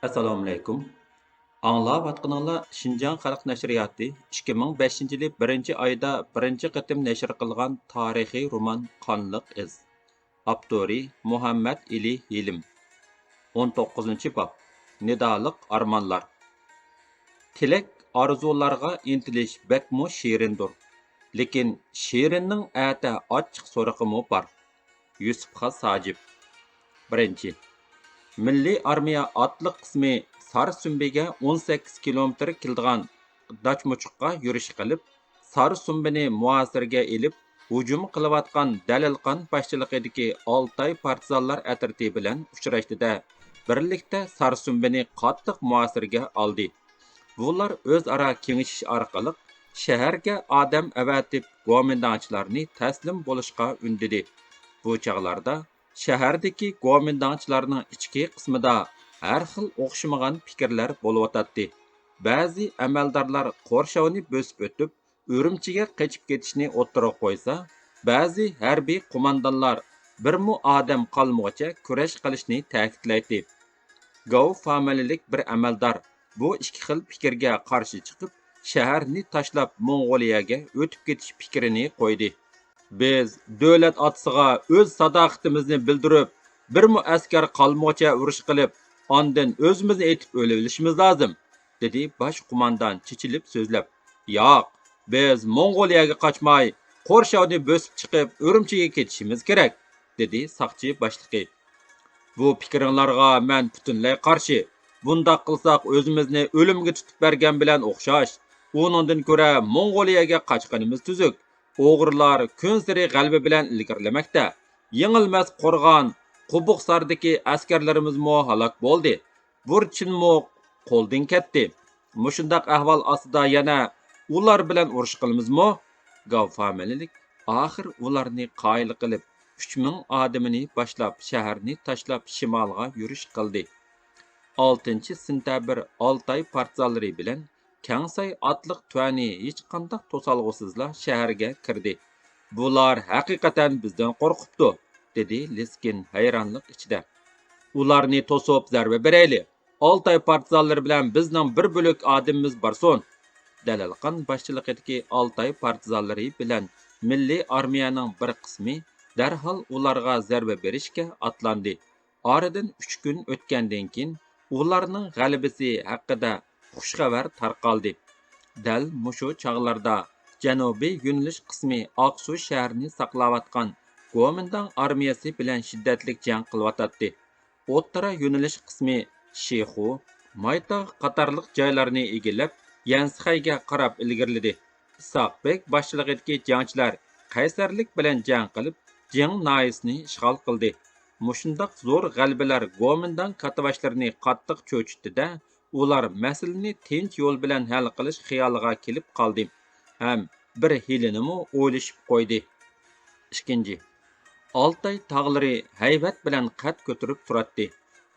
Assalomu alaykum. Anglayotganinglar Şinjan Xalq Nashriyati 2005-yil 1-oyda birinchi qatim nashr qilgan tarixiy roman Qonliq iz. Avtori Muhammad Ali Hilim. 19-bob. Nidoliq armonlar. Tilak orzularga intilish bakmu shirindir. Lekin shirinning ata ochiq so'rig'imi bor. Yusufxon Sajib. 1. Milliy armiya otliq qismi Sarsumbiga 18 kilometr keldigan Dachmuchuqqa yurish qilib, Sarsumbini muasirga elib, hujum qilayotgan Dalilqon boshchiligidagi Oltay partizanlar atriti bilan uchrashdida, birlikda Sarsumbini qattiq muasirga oldi. Bular o'zaro kengashish orqali shaharga odam avatib, go'mindonchilarni taslim bo'lishga undidi. Bu chog'larda shahardagi go'mindonchilarning ichki qismida har xil o'xshamagan fikrlar bo'layotdi. Ba'zi amaldorlar Qo'rshovni bosib o'tib, Urumchiga qochib ketishni o'ttirib qo'ysa, ba'zi harbiy qo'mondonlar birmu odam qolmoqcha kurash qilishni ta'kidlaydi. Gov familiyalik bir amaldor bu ikki xil fikrga qarshi chiqib, shaharni tashlab Mong'oliyaga o'tib ketish fikrini qo'ydi. Biz davlat otisiga o'z sadoqatimizni bildirib, birmu askar qolmoqcha urush qilib, ondan o'zimizni etib o'lishimiz lozim, dedi bosh qo'mondon chichilib so'zlab. Yo'q, biz Mong'oliyaga qochmay, Qo'rshovni bosib chiqib, Urumchiga ketishimiz kerak, dedi saqchi boshlig'i. Bu fikringlarga men butunlay qarshi. Bundaq qilsak o'zimizni o'limga tutib bergan bilan o'xshash. Uningdan ko'ra Mong'oliyaga qochganimiz tuzuk. O'g'irlar kun sari g'alaba bilan ilgirlamoqda. Yengilmas qo'rg'on Qubuqsardagi askarlarimiz halok bo'ldi. Burchinmo qo'ldan ketdi. Mushundaq ahvol ostida yana ular bilan urush qilamizmi? Gov familiyalik oxir ularni qoyil qilib 3000 odamini boshlab shaharni tashlab shimolga yurish qildi. 6-sentabr Oltay partizanlari bilan Kangsay otliq tuani hech qanday to'salg'usizlar shaharga kirdi. Bular haqiqatan bizdan qo'rqibdi, dedi Leskin hayronlik ichida. Ularni to'sib zarba berayli. Oltay partizanlari bilan bizning bir bo'lak odamimiz borson. Dalilqon boshchiligidagi Oltay partizanlari bilan milliy armiyaning bir qismi darhol ularga zarba berishga otlandi. Oradan 3 kun o'tgandan keyin ularning g'alabasi haqida xushxabar tarqaldi. Dal mushu chog'larda janubiy yo'nalish qismi Oqsu shahrini saqlayotgan Go'mindon armiyasi bilan shiddatli jang qilyotdi. O'ttara yo'nalish qismi Shexu, Maytog' qatorliq joylarni egallab, Yansxayga qarab ilgirladi. Isoqbek boshchiligidagi jangchilar qaysarlik bilan jang qilib, Jang noyisini ishg'ol qildi. Mushundaq zo'r g'albalar Go'mindon katavashlarini qattiq cho'chitdi-da, ular masalani tinch yo'l bilan hal qilish xiyoliga kelib qoldi. Ham bir hilinimi o'ylashib qo'ydi. 2. Oltay tog'lari haybat bilan qad ko'tarib turadi.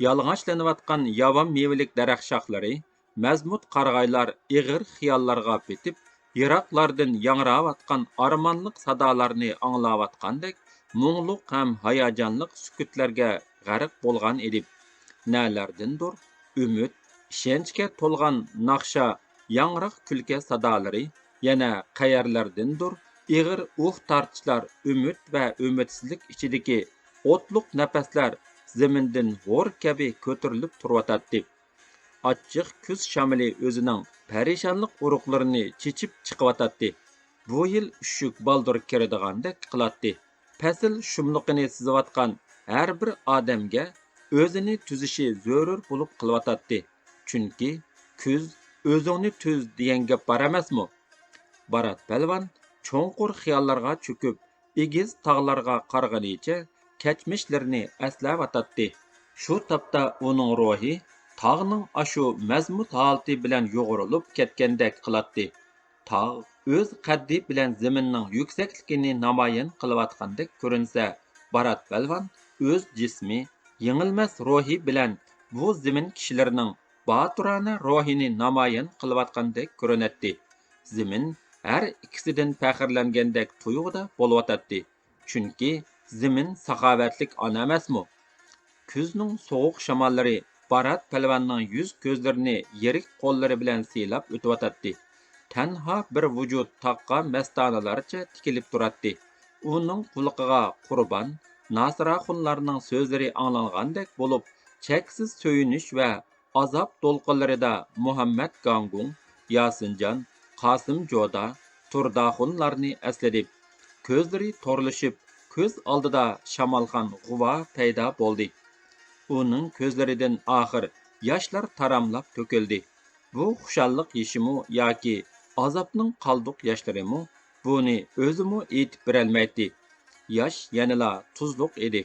Yalang'ochlanayotgan yavam mevalik daraxt shoxlari, mazmut qarag'aylar ig'ir xiyollarga petib, yiroqlardan yangrayotgan armonliq sadolarni anglayotgandek muңluq ham hayajonliq sukutlarga g'arq bo'lgan edi. Nalardindir umid, ishonchga to'lgan naqsha, yangroq kulka sadolari, yana qayerlardandir ig'ir tortishlar, umid va umidsizlik ichidagi o'tliq nafaslar zamindan g'o'r kabi ko'tarilib turayotdi. Ochiq kuz shamili o'zining parishonlik uruqlarini chechib chiqyotdi. Bu yil ushuk baldur kiradigandek qiladi. Fasl shumliqini sizayotgan har bir odamga o'zini tuzishi zarur bo'lib qilyotdi. Chunki kuz o'zingni tuz degan gap bor emasmi? Barat palvon cho'nqur xiyollarga cho'kib, egiz tog'larga qarag'anicha kechmishlarini eslayotdi. Shu topda uning ruhi tog'ning ashu mazmut holati bilan yo'g'rilib ketgandek qiladi. Tog' o'z qaddi bilan zaminning yuksakligini namoyon qilayotgandek ko'rinsa, Barat palvon o'z jismi, yengilmas ruhi bilan bu zamin kishilarining boturona ruhini namoyon qilayotgandek ko'rinadi. Zamin har ikkisidan faxrlangandek tuyg'uda bo'layotdi. Chunki zamin saxovatlik ona emasmi? Kuzning sovuq shamollari Barat palvanning yuz ko'zlarini yirik qo'llari bilan siylab o'tiyotdi. Tanha bir vujud taqqa mastonalarcha tikilib turardi. Uning quliqiga Qurban, Nasiraxunlarning so'zlari anglangandek bo'lib, cheksiz so'yinish va azob to'lqinlarida Muhammad Gangung, Yasinjon, Qosim Joda, Turdaxunlarni esladi. Ko'zlari torlashib, ko'z oldida Shamolxon g'uva paydo bo'ldi. Uning ko'zlaridan oxir yoshlar taramlab to'kildi. Bu xushalliq yeshimu yoki azobning qalduq yoshlarimi, buni o'zimi aytib berolmaydi. Yosh yanala tuzluq edi.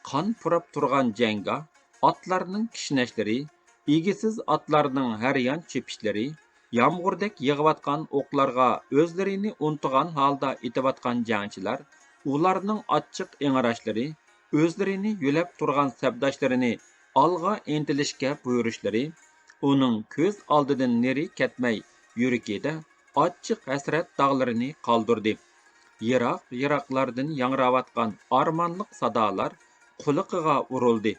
Qon purab turgan jangga otlarning kishnashlari, egisiz otlarning har yon chepishlari, yomg'irdak yig'ayotgan o'qlarga o'zlarini unutgan holda etayotgan jangchilar, ularning ochiq ingrashlari, o'zlarini yo'lab turgan sabdoshlarini olg'a intilishga buyurishlari, uning ko'z oldidan neri ketmay yuragida ochiq hasrat dog'larini qoldirdi. Yiroq-yiroqlardan yangrayotgan armonliq sadolar quliqiga urildi.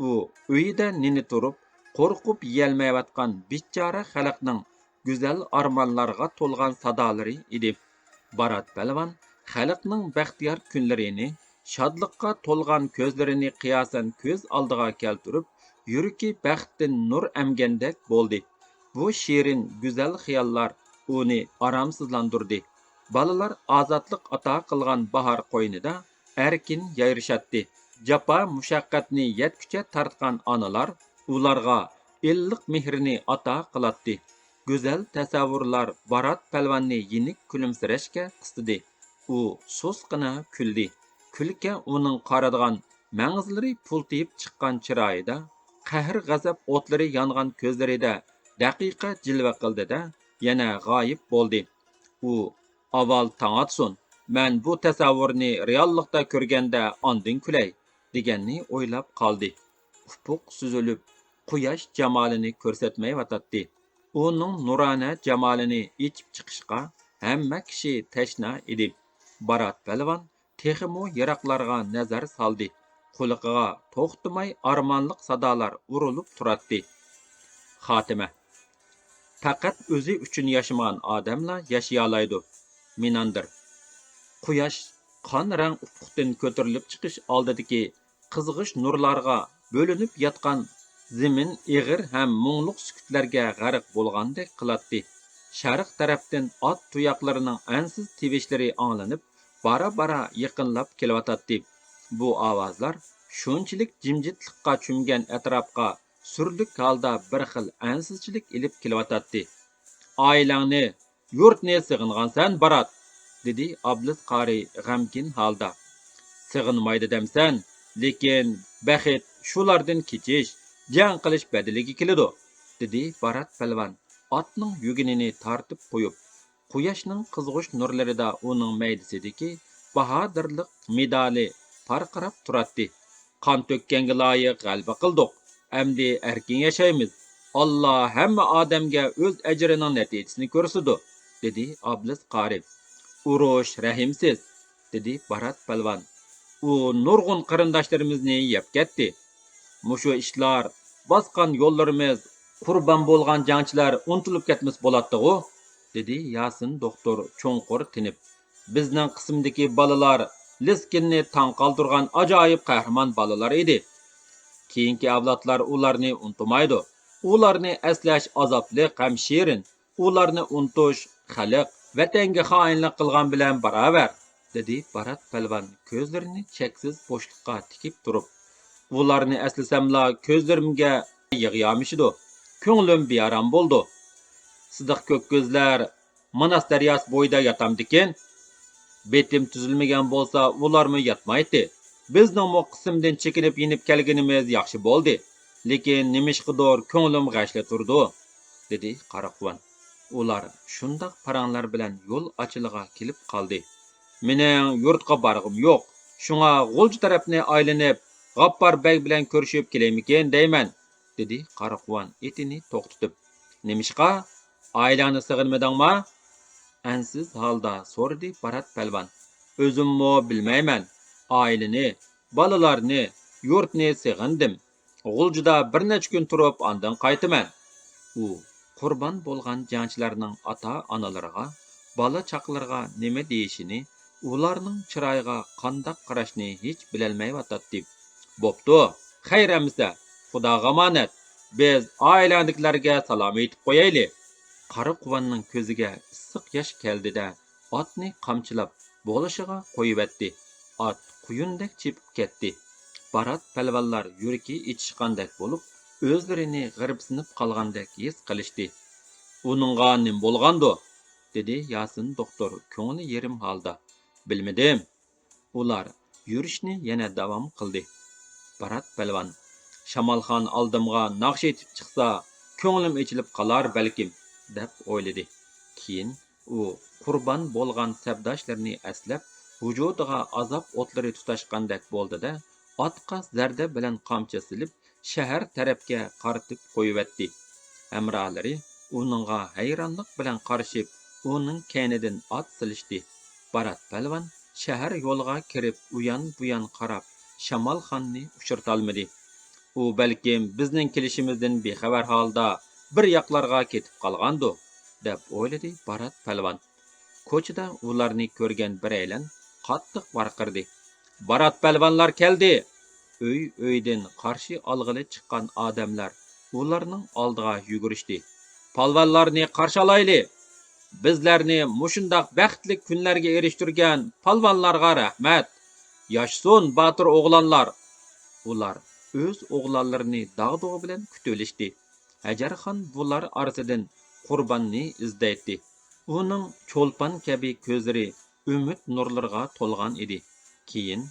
U uyida nini turib, qo'rqib yeyolmayotgan bichora xalqning go'zal armonlarga to'lgan sadolari edi. Barat palvon xalqning baxtiyor kunlarini, shodliqqa to'lgan ko'zlarini qiyosan ko'z oldiga keltirib, yuragi baxtdan nur emgandek bo'ldi. Bu shirin go'zal xiyollar uni aromsizlantirdi. Balalar ozodlik ato qilgan bahor qo'ynida erkin yayrashatdi. Jafo mushaqqatni yetkucha tortgan onalar ularga illiq mehrini ato qiladi. Go'zal tasavvurlar Barat palvonni yenik kulimsirashga qistidi. U so'sqina kuldi. Kulka uning qaradigan mang'izlari pultiyib chiqqan chiroyida, qahr g'azab o'tlari yongan ko'zlarida daqiqa jilva qildida, yana g'oyib bo'ldi. U avval tong otsin, men bu tasavvurni reallikda ko'rganda ondin kulay, deganni o'ylab qoldi. Ufuq suzilib, quyosh jamolini ko'rsatmayotdi. Uning nurona jamolini ichib chiqishga hamma kishi tashna edi. Barat palvon texmo yiroqlarga nazar soldi. Quliqiga to'xtamay armonliq sadolar urilib turardi. Xotima. Faqat o'zi uchun yashamagan odamlar yashayolaydi. Minandir. Quyosh qon rang ufqdan ko'tarilib chiqish oldidagi qizg'ish nurlarga bo'linib yotgan zimin ig'ir ham mungluq sukutlarga g'arq bo'lgandek qiladi. Sharq tarafdan ot tuyoqlarining ansiz tivishlari anglanib, bara-bara yaqinlab kelyotdi. Bu ovozlar shunchalik jimjitlikqa cho'mgan atrofga surlik holda bir xil ansizchilik ilib kelyotdi. Oilangni, yurtni sig'ingansan, Barat, dedi Oblis qori g'amgin holda. Sig'inmaydi demsan, lekin baxit shulardan kechish, jang qilish badaliga keladi, dedi Barat palvon otning yuginini tortib qo'yib. Quyoshning qizg'ish nurlarida uning maydasidagi bahodirlik medali parqirab turardi. Qon to'kkanga loyiq g'alaba qildik. Endi erkin yashaymiz. Alloh hamma odamga o'z ajrining natijasini ko'rsatdi, dedi Oblis qori. Urush rahimsiz, dedi Barat palvon. U nurg'un qarindoshlarimizni yeb ketdi. Mushu ishlar, bosgan yo'llarimiz, qurbon bo'lgan jangchilar unutilib ketmas bo'ladi-ku, dedi Yasin doktor cho'nqur tinib. Bizning qismdagi balalar Liskinni tong qoldirgan ajoyib qahramon balalar edi. Keyingi avlodlar ularni unutmaydi. Ularni eslash azobli ham shirin. Ularni unutish xalq vatanga xoinlik qilgan bilan barobar, dedi Barat palvon ko'zlarini cheksiz bo'shliqqa tikib turib. Ularni eslasamla ko'zlarimga yig'yamishidi. Ko'nglim bearam bo'ldi. Sidiq ko'k ko'zlar Manas daryosi bo'yida yotamdikin. Betim tuzilmagan bo'lsa, ularmi yotmaydi. Bizning bu qismdan chekinib yenib kelganimiz yaxshi bo'ldi. Lekin nimishqidir ko'nglim g'ashla turdi, dedi Qaraqvan. Ular shundoq paranglar bilan yo'l ochiliga kelib qoldi. Mening yurtga borg'im yo'q. Shunga G'ulji tarafni aylanib, G'appar bey bilan ko'rishib kelaymikin deyman, dedi Qaraqvan etini to'xtatib. Nimishqa? Ailani sig'inmadingmi? Ansiz holda so'radi Barat palvon. O'zimmo bilmayman. Ailani, balalarni, yurtni sig'indim. G'uljida bir necha kun turib, ondan qaytaman. U qurbon bo'lgan jangchilarning ota-onalariga, bola chaqlarga nima deyishini, ularning chiroyiga qandoq qarashni hech bilolmayotdi. Bo'pti, xayr amisa, Xudoga omonat. Biz oilandikilarga salom aytib qo'yaylik. Qora quvonning ko'ziga issiq yosh keldida otni qamchilab bo'lishiga qo'yibatdi. Ot quyundek chepib ketdi. Barat palvonlar yuragi ichishqandek bo'lib, o'zlarini g'iribsinib qolgandek his qilishdi. Uningga nim bo'lgandi? Dedi Yasin doktor ko'ngli yerim holda. Bilmadim. Ular yurishni yana davom qildi. Barat palvon, Shamolxon oldimga naqsh etib chiqsa, ko'nglim ichilib qolar balkim, deb o'yladi. Keyin u qurbon bo'lgan sabdoshlarini aslab, vujudiga azob o'tlari tutashgandek bo'ldi-da, otqa zarda bilan qamchi silib, shahar tarafga qaratib qo'yibatdi. Hamrohlari uningga hayronlik bilan qarashib, uning kaynidan ot silishdi. Barat palvon shahar yo'liga kirib, uyan-buyan qarab, Shamolxonni uchirtolmadi. U balkim bizning kelishimizdan bexabar holda bir yoqlarga ketib qolgandi, deb o'yladi Barat palvon. Ko'chada ularni ko'rgan biraylan qattiq varqirdi. Barat palvonlar keldi! Uy-uydan qarshi olg'ili chiqqan odamlar ularning oldiga yugurishdi. Palvonlarni qarshi olayli! Bizlarni mushundoq baxtli kunlarga erishtirgan palvonlarga rahmat! Yoshsun botir o'g'lonlar! Ular o'z o'g'lonlarini dag'dug'i bilan kutib Hajarxon bular orasidan qurbonni izlaydi. Uning cho'lpon kabi ko'zlari umid nurlarga to'lgan edi. Keyin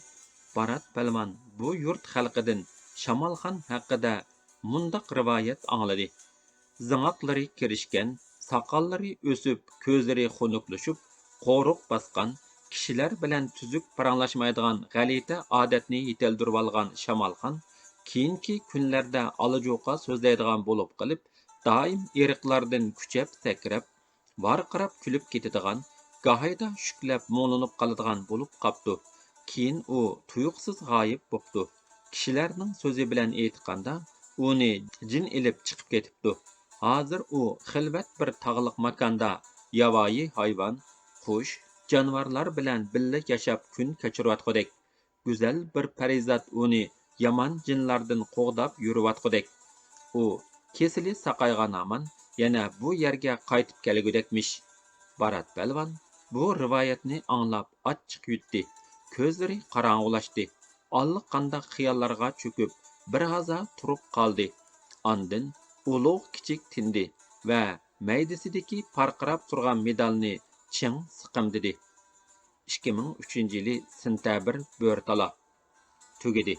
Barat palvon bu yurt xalqidan Shamolxon haqida mundaq rivoyat angladi. Zing'oqlari kirishgan, soqollari o'sib, ko'zlari xunuklashib, qo'ruq bosgan, kishilar bilan tuzuk paranglashmaydigan g'alita odatni yeteldirib olgan Shamolxon keyingi kunlarda olajo'qa so'zlaydigan bo'lib qilib, doim eriqlardan kuchab sakrab, varqirab kulib ketadigan, gohida shuklab mo'linib qoladigan bo'lib qopti. Keyin u tuyuqsiz g'oyib bo'pti. Kishilarning so'zi bilan aytganda, uni jin ilib chiqib ketibdi. Hozir u xilvat bir tog'liq makonda yavoyi hayvon, qush, jonivorlar bilan birga yashab kun kechirayotgandek, go'zal bir parizat uni yomon jinlardan qo'g'dab yurayotgandek. U kesili saqaygan aman yana bu yerga qaytib kelgudekmish. Barat palvon bu rivoyatni anglab achchiq yutdi. Ko'zlari qorong'ulashdi. Alliq qandaq xiyollarga cho'kib, bir haza turib qoldi. Ondan ulug' kichik tindi va maydasidagi parqirab turgan medalni ching siqimdidi. 2003 yili sentabr bo'rtala tugadi.